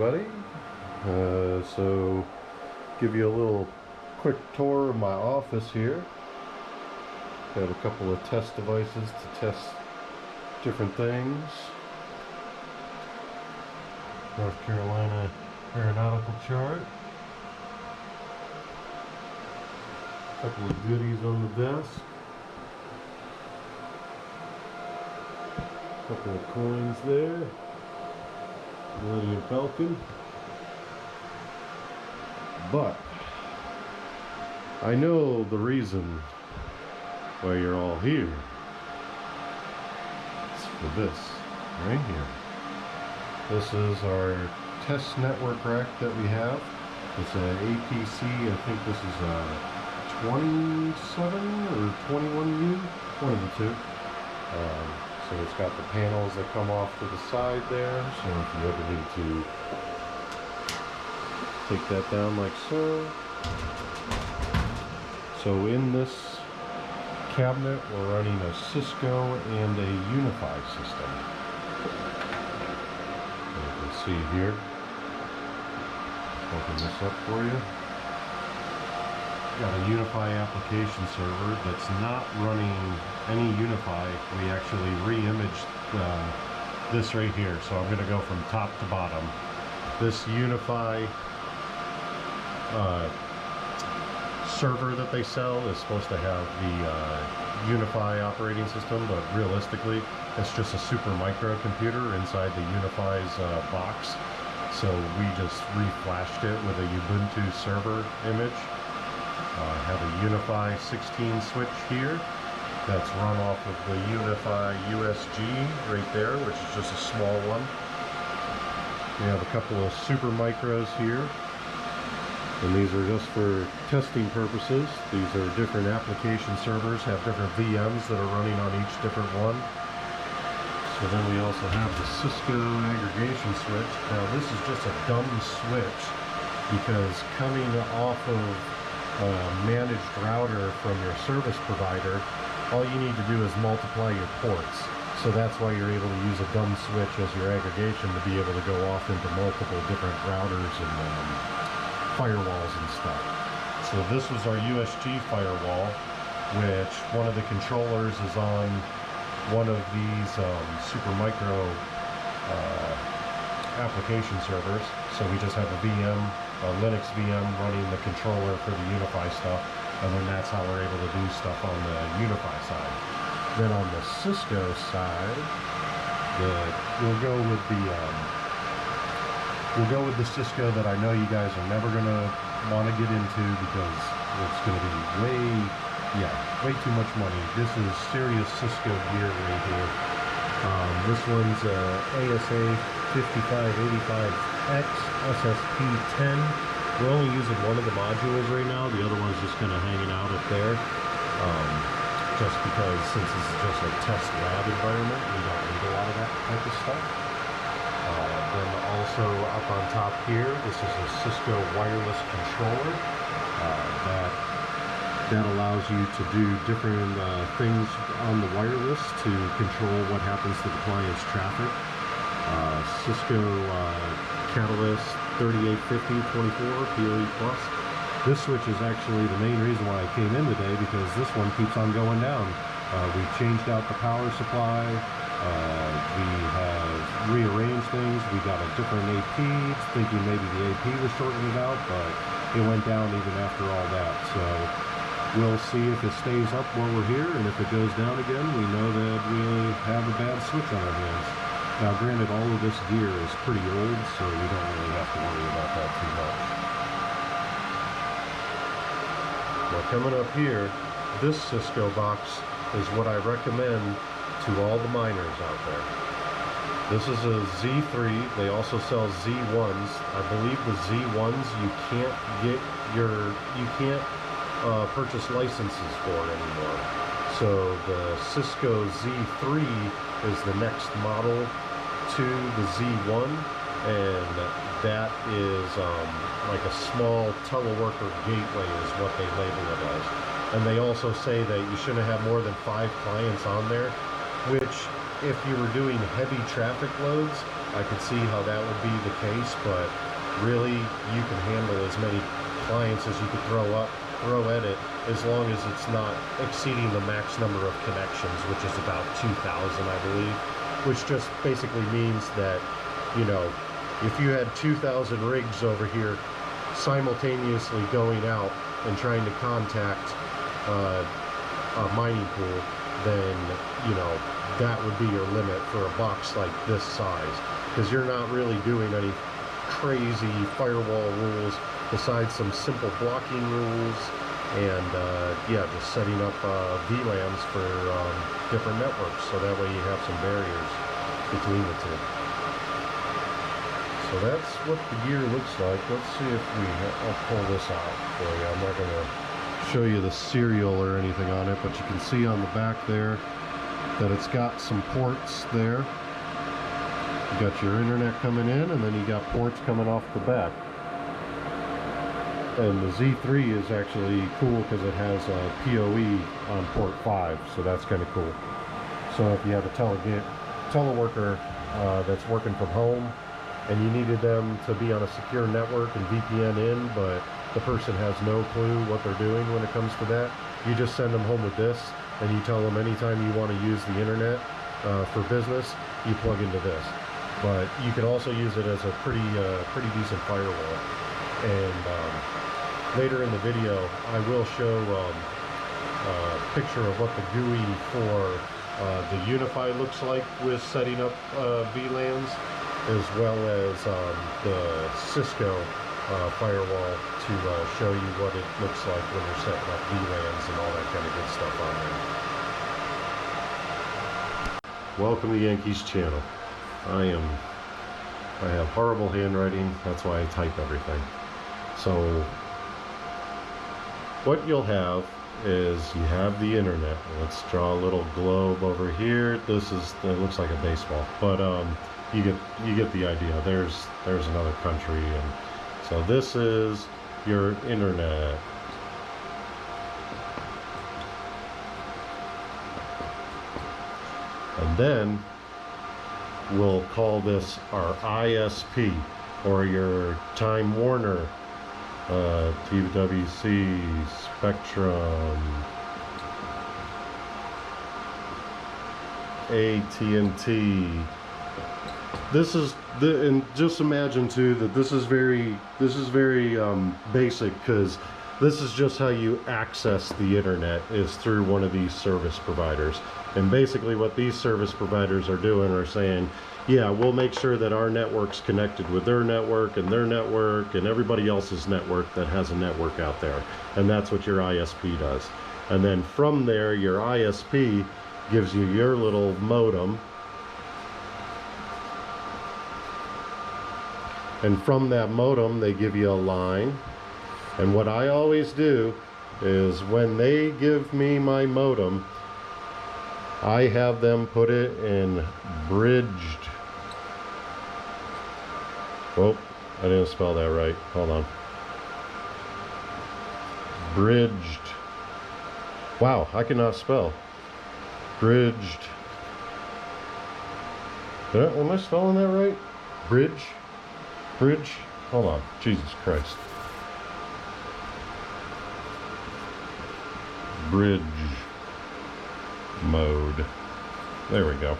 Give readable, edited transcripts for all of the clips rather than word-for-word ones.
everybody. So give you a little quick tour of my office here. Got a couple of test devices to test different things. North Carolina aeronautical chart. A couple of goodies on the desk. A couple of coins there. Millennium Falcon. But I know the reason why you're all here. It's for this right here. This is our test network rack that we have. It's an APC, I think this is a 27 or 21U, one of the two. So it's got the panels that come off to the side there, so if you ever need to take that down like so. So in this cabinet we're running a Cisco and a Unify system. You can see here. Open this up for you. Got a Unify application server that's not running any Unify. We actually re-imaged this right here, so I'm going to go from top to bottom. This Unify server that they sell is supposed to have the Unify operating system, but realistically it's just a super micro computer inside the Unify's box. So we just re-flashed it with a Ubuntu server image. I have a Unify 16 switch here that's run off of the Unify USG right there, which is just a small one. We have a couple of super micros here, and these are just for testing purposes. These are different application servers, have different VMs that are running on each different one. So then we also have the Cisco aggregation switch. Now this is just a dumb switch because coming off of managed router from your service provider, all you need to do is multiply your ports. So that's why you're able to use a dumb switch as your aggregation to be able to go off into multiple different routers and firewalls and stuff. So this was our USG firewall, which one of the controllers is on one of these super micro application servers. So we just have a VM, a Linux VM running the controller for the Unify stuff, and then that's how we're able to do stuff on the Unify side. Then on the Cisco side, we'll go with the Cisco that I know you guys are never gonna want to get into because it's gonna be way too much money. This is serious Cisco gear right here. This one's ASA 5585X SSP10. We're only using one of the modules right now. The other one's just kind of hanging out up there. Just because since this is just a test lab environment, we don't need a lot of that type of stuff. Then also up on top here, this is a Cisco wireless controller that allows you to do different things on the wireless to control what happens to the client's traffic. Cisco Catalyst 3850-24 PoE Plus. This switch is actually the main reason why I came in today, because this one keeps on going down. We've changed out the power supply. We have rearranged things. We got a different AP, thinking maybe the AP was shorting it out, but it went down even after all that. So we'll see if it stays up while we're here, and if it goes down again, we know that we have a bad switch on our hands. Now granted, all of this gear is pretty old, so we don't really have to worry about that too much. Now coming up here, this Cisco box is what I recommend to all the miners out there. This is a Z3. They also sell Z1s. I believe the Z1s you can't purchase licenses for anymore. So the Cisco Z3 is the next model to the Z1, and that is like a small teleworker gateway is what they label it as. And they also say that you shouldn't have more than 5 clients on there, which if you were doing heavy traffic loads, I could see how that would be the case, but really you can handle as many clients as you could throw at it, as long as it's not exceeding the max number of connections, which is about 2,000, I believe, which just basically means that, you know, if you had 2,000 rigs over here simultaneously going out and trying to contact a mining pool, then, you know, that would be your limit for a box like this size, because you're not really doing any crazy firewall rules besides some simple blocking rules and yeah, just setting up VLANs for different networks, so that way you have some barriers between the two. So that's what the gear looks like. Let's see if I'll pull this out for you. I'm not going to show you the serial or anything on it, but you can see on the back there that it's got some ports there. You got your internet coming in, and then you got ports coming off the back. And the Z3 is actually cool because it has a PoE on port 5, so that's kind of cool. So if you have a teleworker that's working from home and you needed them to be on a secure network and VPN in, but the person has no clue what they're doing when it comes to that, you just send them home with this, and you tell them anytime you want to use the internet for business, you plug into this. But you can also use it as a pretty decent firewall. And later in the video, I will show a picture of what the GUI for the Unify looks like with setting up VLANs, as well as the Cisco firewall to show you what it looks like when you're setting up VLANs and all that kind of good stuff on there. Welcome to Yankee's channel. I have horrible handwriting, that's why I type everything. So what you'll have is you have the internet. Let's draw a little globe over here. It looks like a baseball, but you get the idea. There's another country, and so this is your internet. And then we'll call this our ISP, or your Time Warner, TWC, Spectrum, AT&T. And just imagine too that this is very basic, because this is just how you access the internet, is through one of these service providers. And basically what these service providers are doing are saying, yeah, we'll make sure that our network's connected with their network and everybody else's network that has a network out there. And that's what your ISP does. And then from there, your ISP gives you your little modem. And from that modem, they give you a line. And what I always do is, when they give me my modem, I have them put it in bridged. Oh, I didn't spell that right. Hold on. Bridged. Wow, I cannot spell. Bridged. Am I spelling that right? Bridge? Bridge? Hold on. Jesus Christ. Bridge mode. There we go.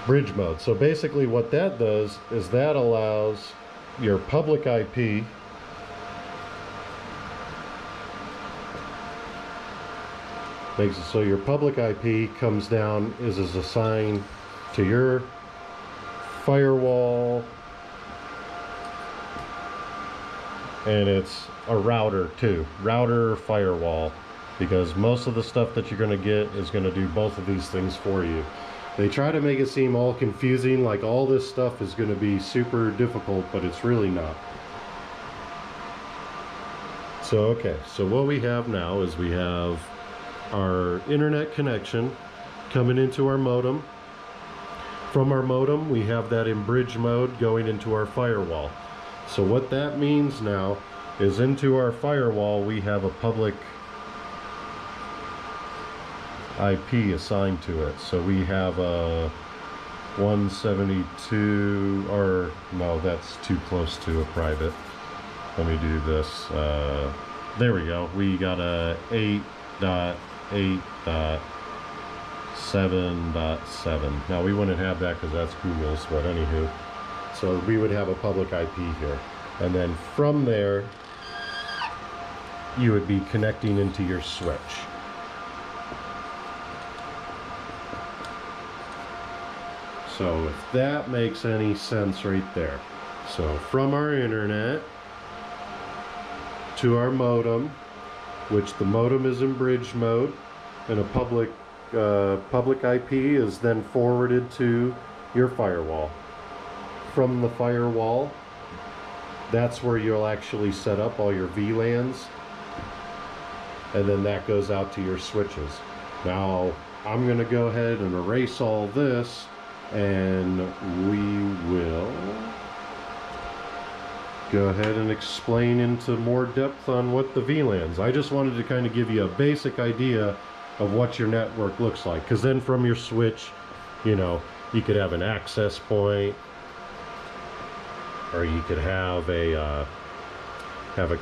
Bridge mode. So basically what that does is that allows your public IP makes it so your public IP comes down, is assigned to your firewall, and it's a router too. Router, firewall, because most of the stuff that you're going to get is going to do both of these things for you. They try to make it seem all confusing, like all this stuff is going to be super difficult, but it's really not. So okay, so what we have now is we have our internet connection coming into our modem. From our modem, we have that in bridge mode going into our firewall. So what that means now is, into our firewall we have a public IP assigned to it. So we have a 172, or no, that's too close to a private. Let me do this. There we go. We got a 8.8.7.7. Now we wouldn't have that because that's Google's, but anywho. So we would have a public IP here. And then from there, you would be connecting into your switch. So if that makes any sense right there. So from our internet to our modem, which the modem is in bridge mode, and a public IP is then forwarded to your firewall. From the firewall, that's where you'll actually set up all your VLANs, and then that goes out to your switches. Now I'm going to go ahead and erase all this, and we will go ahead and explain into more depth on what the VLANs. I just wanted to kind of give you a basic idea of what your network looks like, because then from your switch, you know, you could have an access point, or you could have a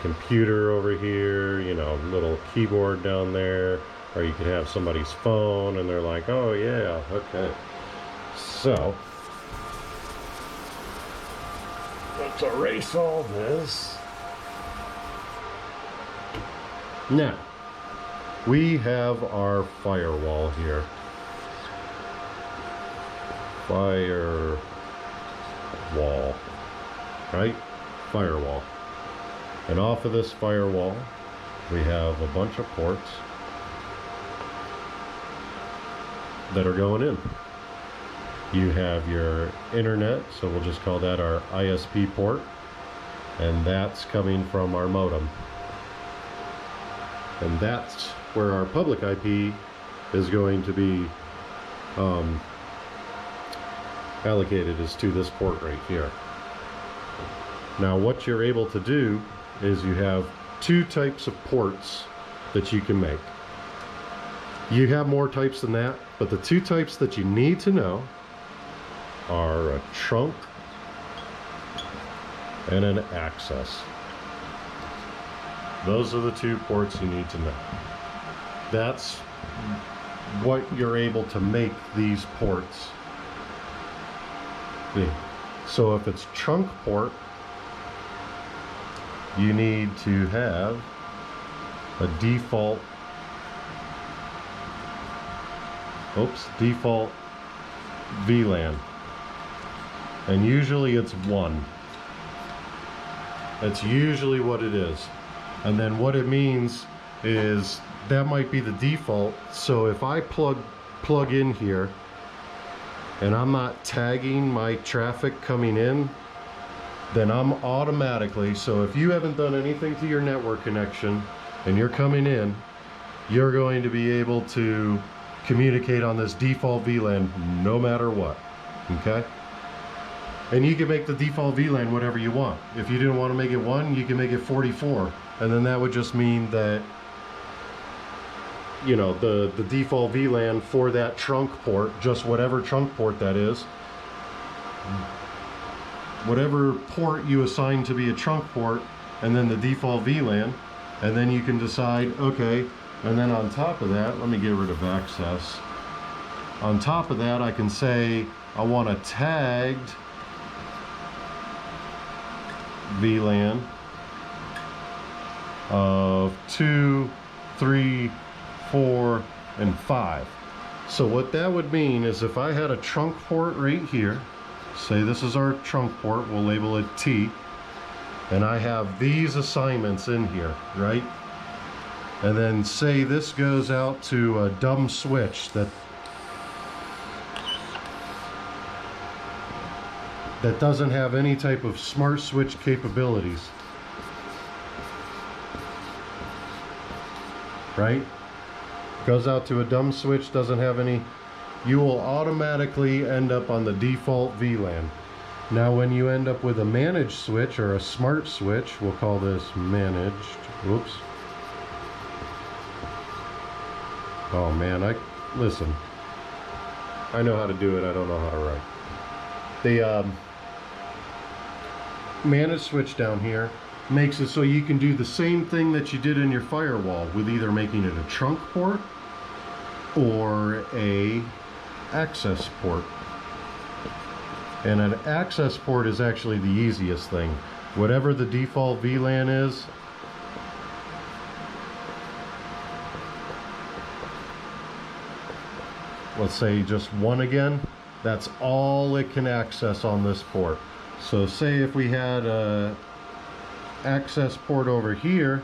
computer over here, you know, little keyboard down there, or you could have somebody's phone and they're like, oh yeah, okay. So let's erase all this. Now we have our firewall here. Firewall, right? Firewall. And off of this firewall, we have a bunch of ports that are going in. You have your internet, so we'll just call that our ISP port, and that's coming from our modem. And that's where our public IP is going to be allocated, is to this port right here. Now what you're able to do is you have two types of ports that you can make. You have more types than that, but the two types that you need to know are a trunk and an access. Those are the two ports you need to know. That's what you're able to make these ports. So if it's trunk port, you need to have a default VLAN, and usually it's 1. That's usually what it is. And then what it means is that might be the default. So if I plug in here and I'm not tagging my traffic coming in, then I'm automatically, so if you haven't done anything to your network connection and you're coming in, you're going to be able to communicate on this default VLAN no matter what, okay? And you can make the default VLAN whatever you want. If you didn't want to make it 1, you can make it 44, and then that would just mean that, you know, the default VLAN for that trunk port, just whatever trunk port that is, whatever port you assign to be a trunk port, and then the default VLAN, and then you can decide, okay, and then on top of that, let me get rid of access. On top of that, I can say I want a tagged VLAN of 2, 3, 4, and 5. So what that would mean is if I had a trunk port right here, say this is our trunk port, we'll label it T, and I have these assignments in here, right? And then say this goes out to a dumb switch that doesn't have any type of smart switch capabilities, right? Goes out to a dumb switch, doesn't have any, you will automatically end up on the default VLAN. Now when you end up with a managed switch or a smart switch, we'll call this managed, whoops. Oh man, listen, I know how to do it, I don't know how to write. The manage switch down here makes it so you can do the same thing that you did in your firewall with either making it a trunk port or a access port. And an access port is actually the easiest thing. Whatever the default VLAN is, let's say just 1 again, that's all it can access on this port. So say if we had a access port over here,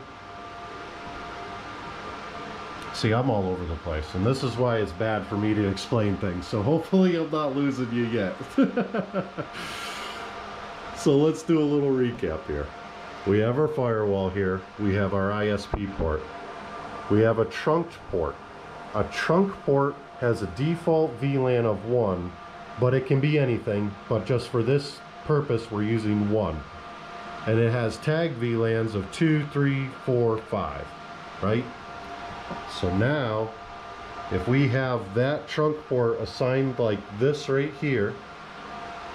see, I'm all over the place, and this is why it's bad for me to explain things, so hopefully I'm not losing you yet. So let's do a little recap here. We have our firewall here, we have our ISP port, we have a trunked port. A trunk port has a default VLAN of 1, but it can be anything, but just for this purpose we're using 1. And it has tag VLANs of 2, 3, 4, 5, right? So now, if we have that trunk port assigned like this right here,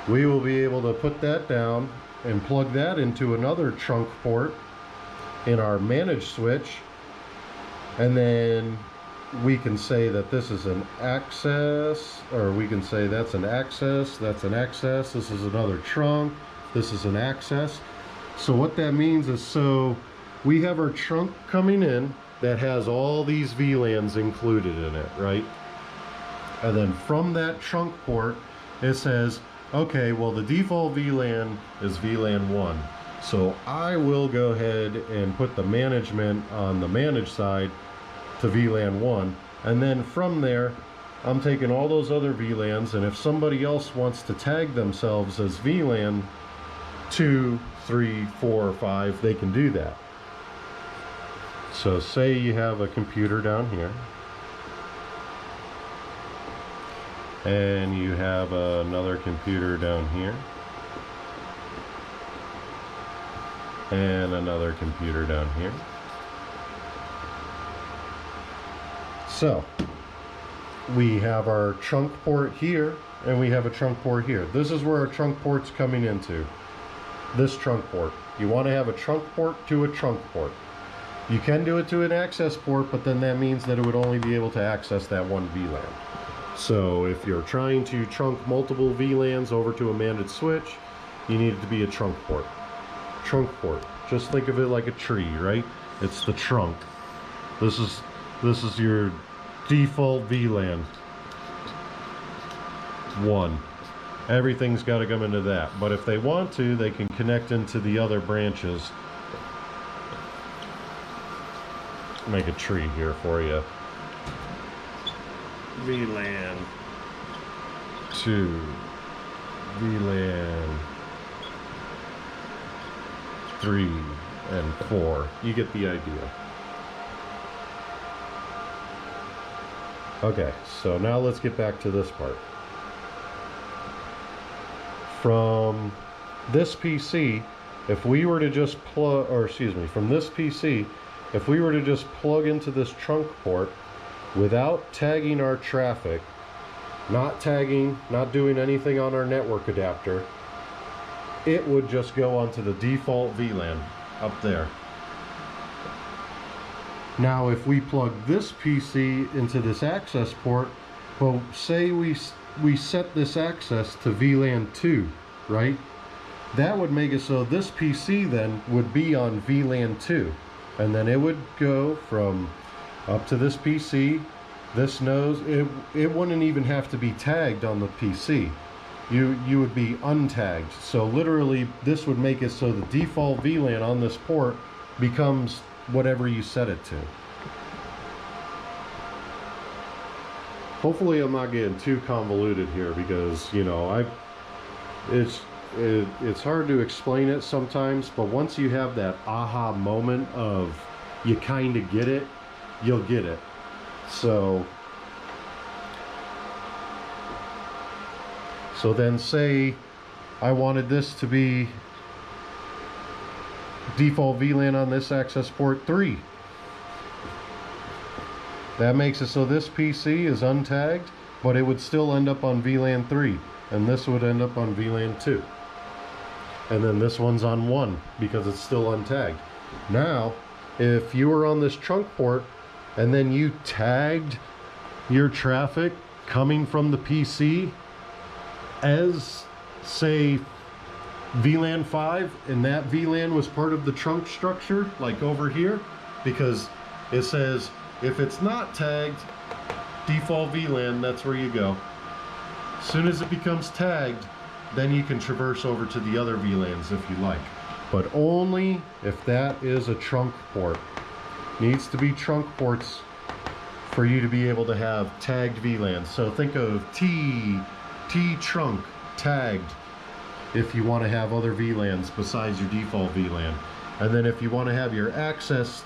we will be able to put that down and plug that into another trunk port in our manage switch, and then we can say that this is an access, or we can say that's an access, that's an access, this is another trunk, this is an access. So what that means is, so we have our trunk coming in that has all these VLANs included in it, right? And then from that trunk port, it says, okay, well the default VLAN is VLAN 1. So I will go ahead and put the management on the manage side to VLAN 1. And then from there, I'm taking all those other VLANs, and if somebody else wants to tag themselves as VLAN 2, 3, 4, or 5, they can do that. So say you have a computer down here, and you have another computer down here, and another computer down here. So we have our trunk port here, and we have a trunk port here. This is where our trunk port's coming into. This trunk port. You want to have a trunk port to a trunk port. You can do it to an access port, but then that means that it would only be able to access that one VLAN. So if you're trying to trunk multiple VLANs over to a managed switch, you need it to be a trunk port. Trunk port. Just think of it like a tree, right? It's the trunk. This is your default VLAN 1. Everything's got to come into that. But if they want to, they can connect into the other branches. Make a tree here for you. VLAN 2, VLAN 3, and 4. You get the idea. Okay, so now let's get back to this part. From this PC, if we were to just plug, or excuse me, from this PC, if we were to just plug into this trunk port without tagging our traffic, not tagging, not doing anything on our network adapter, it would just go onto the default VLAN up there. Now if we plug this PC into this access port, well, say we set this access to VLAN 2, right? That would make it so this PC then would be on VLAN 2. And then it would go from up to this PC. This knows it wouldn't even have to be tagged on the PC. You would be untagged. So literally this would make it so the default VLAN on this port becomes whatever you set it to. Hopefully I'm not getting too convoluted here, because you know it's hard to explain it sometimes, but once you have that aha moment of you kind of get it, you'll get it. So then say I wanted this to be default VLAN on this access port 3. That makes it so this PC is untagged, but it would still end up on VLAN 3. and this would end up on VLAN 2. And then this one's on 1 because it's still untagged. Now, if you were on this trunk port and then you tagged your traffic coming from the PC as, say, VLAN 5, and that VLAN was part of the trunk structure, like over here, because it says if it's not tagged, default VLAN, that's where you go. As soon as it becomes tagged, then you can traverse over to the other VLANs if you like. But only if that is a trunk port. Needs to be trunk ports for you to be able to have tagged VLANs. So think of T trunk tagged if you want to have other VLANs besides your default VLAN. And then if you want to have your access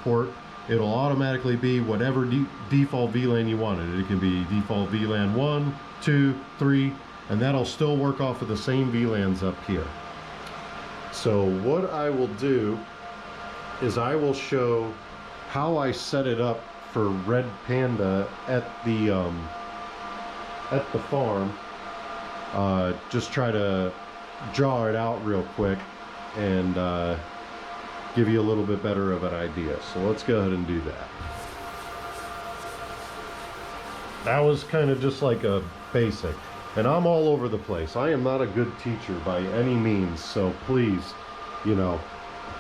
port, it'll automatically be whatever default VLAN you wanted. It can be default VLAN 1, 2, 3, and that'll still work off of the same VLANs up here. So what I will do is I will show how I set it up for Red Panda at the farm. Just try to draw it out real quick and give you a little bit better of an idea. So let's go ahead and do that. That was kind of just like a basic, and I'm all over the place. I am not a good teacher by any means, so please, you know,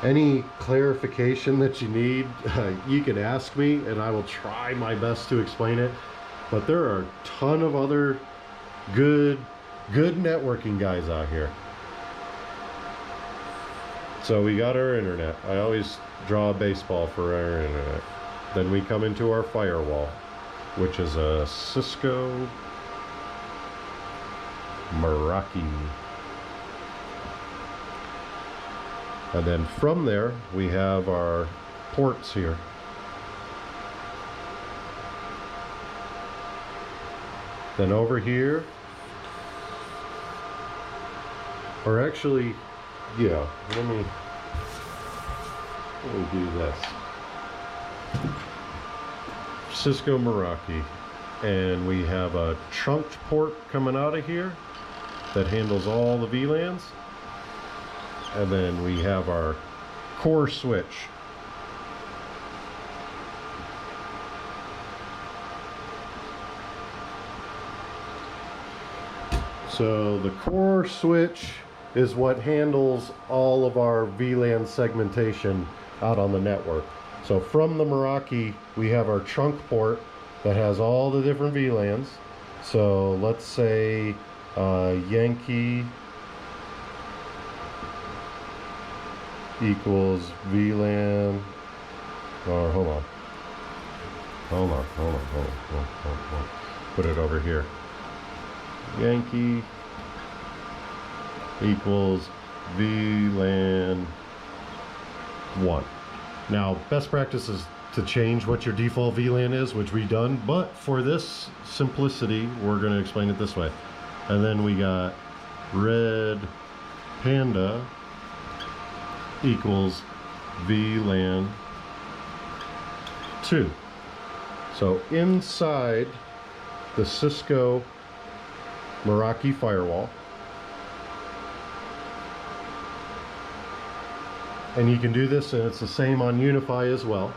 any clarification that you need, you can ask me and I will try my best to explain it. But there are a ton of other good networking guys out here. So we got our internet. I always draw a baseball for our internet. Then we come into our firewall, which is a Cisco Meraki. And then from there, we have our ports here. Then over here, or actually, yeah, let me do this. Cisco Meraki, and we have a trunked port coming out of here that handles all the VLANs, and then we have our core switch. So the core switch is what handles all of our VLAN segmentation out on the network. So from the Meraki, we have our trunk port that has all the different VLANs. So let's say Yankee equals VLAN, or hold on. Put it over here. Yankee equals VLAN 1. Now, best practice is to change what your default VLAN is, which we've done, but for this simplicity, we're going to explain it this way. And then we got Red Panda equals VLAN 2. So inside the Cisco Meraki firewall, and you can do this, and it's the same on Unify as well.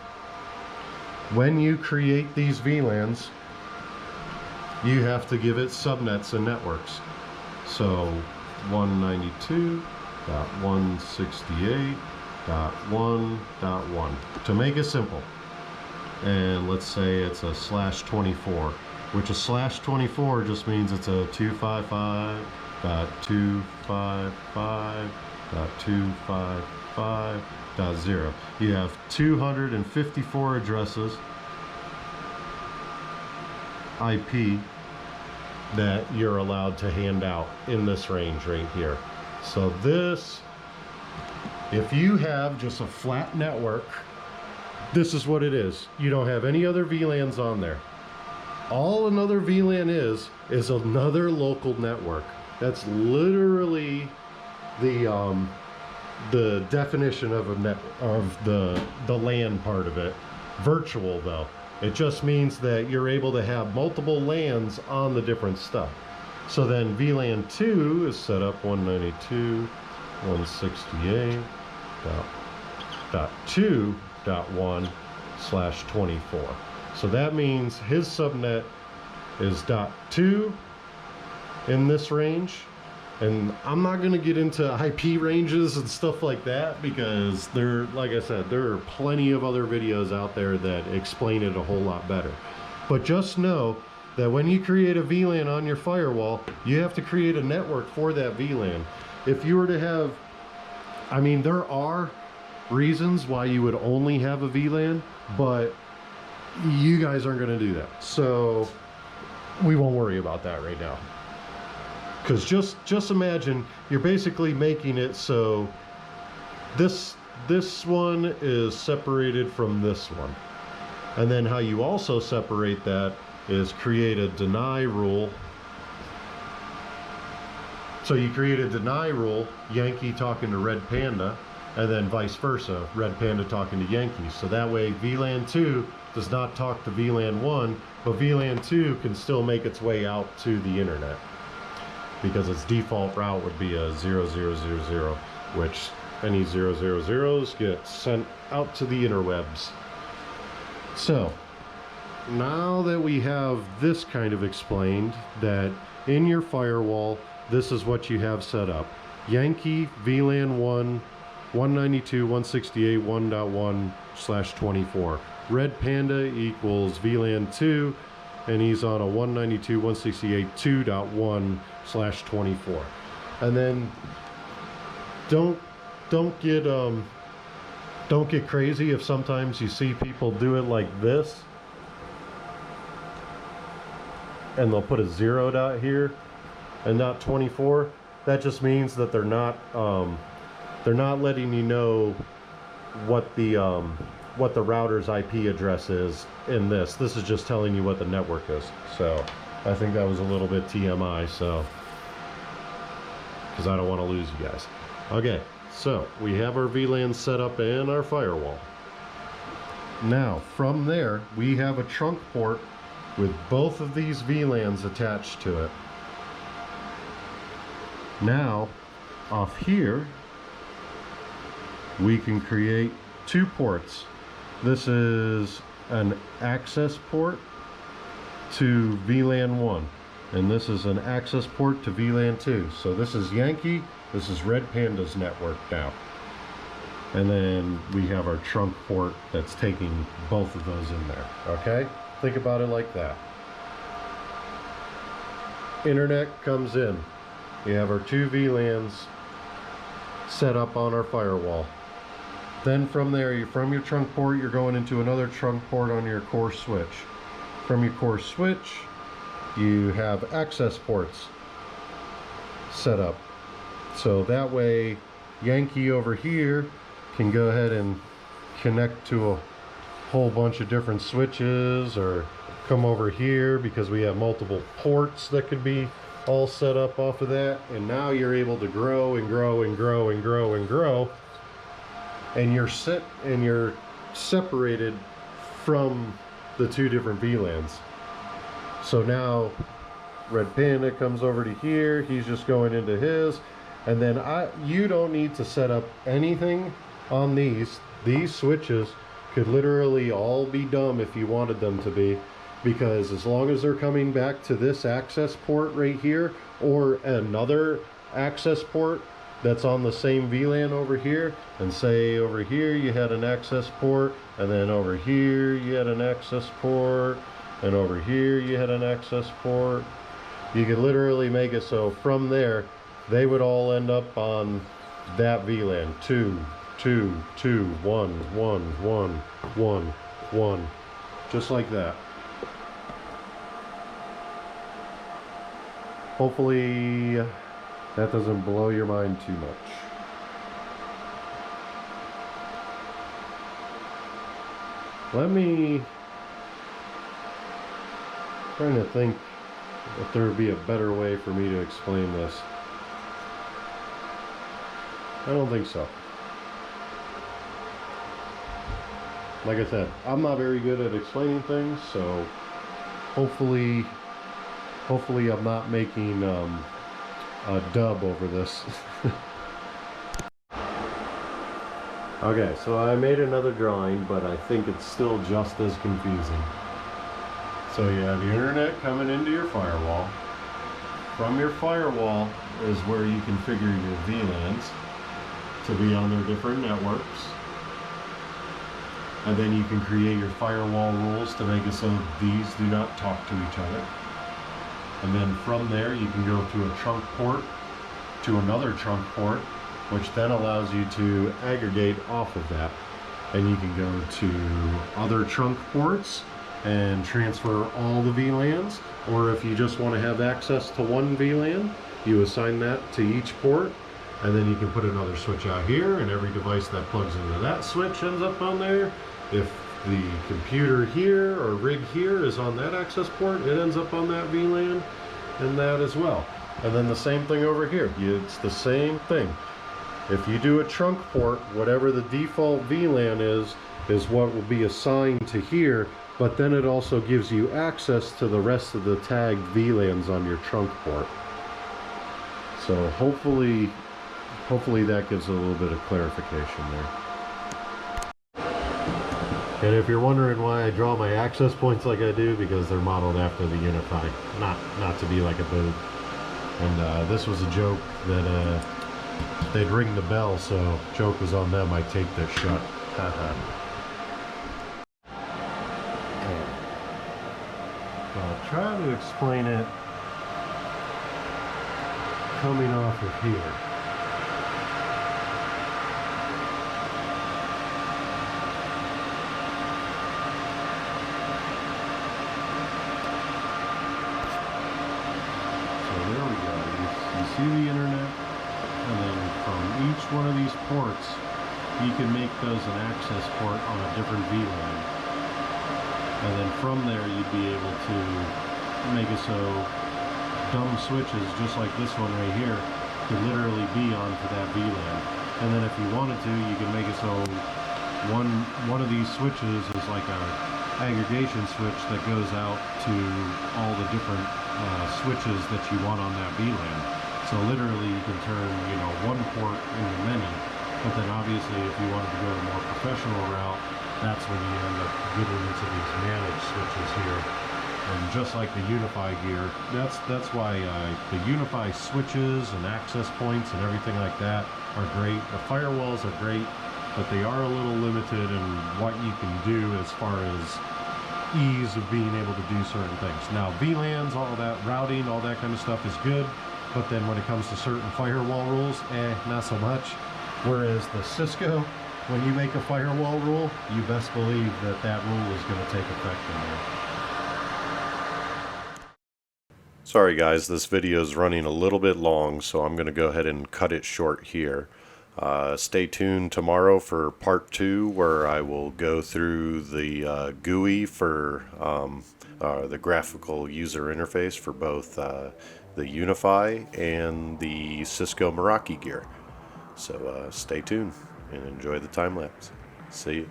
When you create these VLANs, you have to give it subnets and networks. So 192.168.1.1 to make it simple. And let's say it's a /24, which a /24 just means it's a 255.255.255.0. You have 254 addresses IP that you're allowed to hand out in this range right here. So this, if you have just a flat network, this is what it is. You don't have any other VLANs on there. All another VLAN is another local network. That's literally the definition of a net, of the LAN part of it. Virtual though. It just means that you're able to have multiple LANs on the different stuff. So then VLAN 2 is set up 192.168.2.1/24. So that means his subnet is .2 in this range. And I'm not going to get into IP ranges and stuff like that because there, like I said, there are plenty of other videos out there that explain it a whole lot better. But just know that when you create a VLAN on your firewall, you have to create a network for that VLAN. If you were to have, I mean, there are reasons why you would only have a VLAN, but you guys aren't going to do that. So we won't worry about that right now. Because just imagine you're basically making it so this one is separated from this one. And then how you also separate that is create a deny rule. So you create a deny rule, Yankee talking to Red Panda, and then vice versa, Red Panda talking to Yankee. So that way VLAN 2 does not talk to VLAN 1, but VLAN 2 can still make its way out to the internet. Because its default route would be a 0000, which any 000s get sent out to the interwebs. So now that we have this kind of explained, that in your firewall, this is what you have set up. Yankee VLAN 1 192.168.1.1/24. Red Panda equals VLAN 2, and he's on a 192.168.2.1/24. And then don't get crazy if sometimes you see people do it like this, and they'll put a 0 dot here and not 24. That just means that they're not letting you know what the router's IP address is in this. This is just telling you what the network is. So I think that was a little bit TMI, so because I don't want to lose you guys. Okay, so we have our VLAN set up and our firewall. Now from there we have a trunk port with both of these VLANs attached to it. Now off here we can create two ports. This is an access port to VLAN 1, and this is an access port to VLAN 2. So this is Yankee, this is Red Panda's network now. And then we have our trunk port that's taking both of those in there, okay? Think about it like that. Internet comes in. We have our two VLANs set up on our firewall. Then from there, from your trunk port, you're going into another trunk port on your core switch. From your core switch, you have access ports set up. So that way, Yankee over here can go ahead and connect to a whole bunch of different switches, or come over here because we have multiple ports that could be all set up off of that. And now you're able to grow and grow and grow and grow and grow. And you're separated from the two different VLANs. So now Red Panda comes over to here, he's just going into his, and then you don't need to set up anything on these. These switches could literally all be dumb if you wanted them to be, because as long as they're coming back to this access port right here, or another access port that's on the same VLAN over here, and say over here you had an access port, and then over here you had an access port, and over here you had an access port. You could literally make it so from there they would all end up on that VLAN. 2, 2, 2, 1, 1, 1, 1, 1, just like that. Hopefully that doesn't blow your mind too much. Trying to think if there would be a better way for me to explain this. I don't think so. like I said, I'm not very good at explaining things, so hopefully I'm not making a dub over this. Okay, so I made another drawing, but I think it's still just as confusing. So you have your internet coming into your firewall. From your firewall is where you configure your VLANs to be on their different networks. And then you can create your firewall rules to make it so these do not talk to each other. And then from there you can go to a trunk port to another trunk port, which then allows you to aggregate off of that. And you can go to other trunk ports and transfer all the VLANs, or if you just want to have access to one VLAN, you assign that to each port, and then you can put another switch out here, and every device that plugs into that switch ends up on there. If the computer here or rig here is on that access port, it ends up on that VLAN and that as well. And then the same thing over here. It's the same thing. If you do a trunk port, whatever the default VLAN is what will be assigned to here, but then it also gives you access to the rest of the tagged VLANs on your trunk port. So hopefully that gives a little bit of clarification there. And if you're wondering why I draw my access points like I do, because they're modeled after the Unify, not to be like a boob. And this was a joke that they'd ring the bell, so joke was on them. I taped this shut. I'll try to explain it coming off of here. So there we go. You see the internet, and then from each one of these ports, you can make those an access port on a different VLAN. And then from there, you'd be able to make it so dumb switches, just like this one right here, could literally be onto that VLAN. And then if you wanted to, you can make it so one of these switches is like a aggregation switch that goes out to all the different switches that you want on that VLAN. So literally you can turn, one port into many, but then obviously if you wanted to go the more professional route, that's when you end up getting into these managed switches here. And just like the Unify gear, that's why the Unify switches and access points and everything like that are great. The firewalls are great, but they are a little limited in what you can do as far as ease of being able to do certain things. Now VLANs, all that routing, all that kind of stuff is good, but then when it comes to certain firewall rules, not so much. Whereas the Cisco, when you make a firewall rule, you best believe that rule is going to take effect in there. Sorry guys, this video is running a little bit long, so I'm going to go ahead and cut it short here. Stay tuned tomorrow for part 2, where I will go through the GUI for the graphical user interface for both the Unify and the Cisco Meraki gear. So stay tuned and enjoy the time lapse. See you.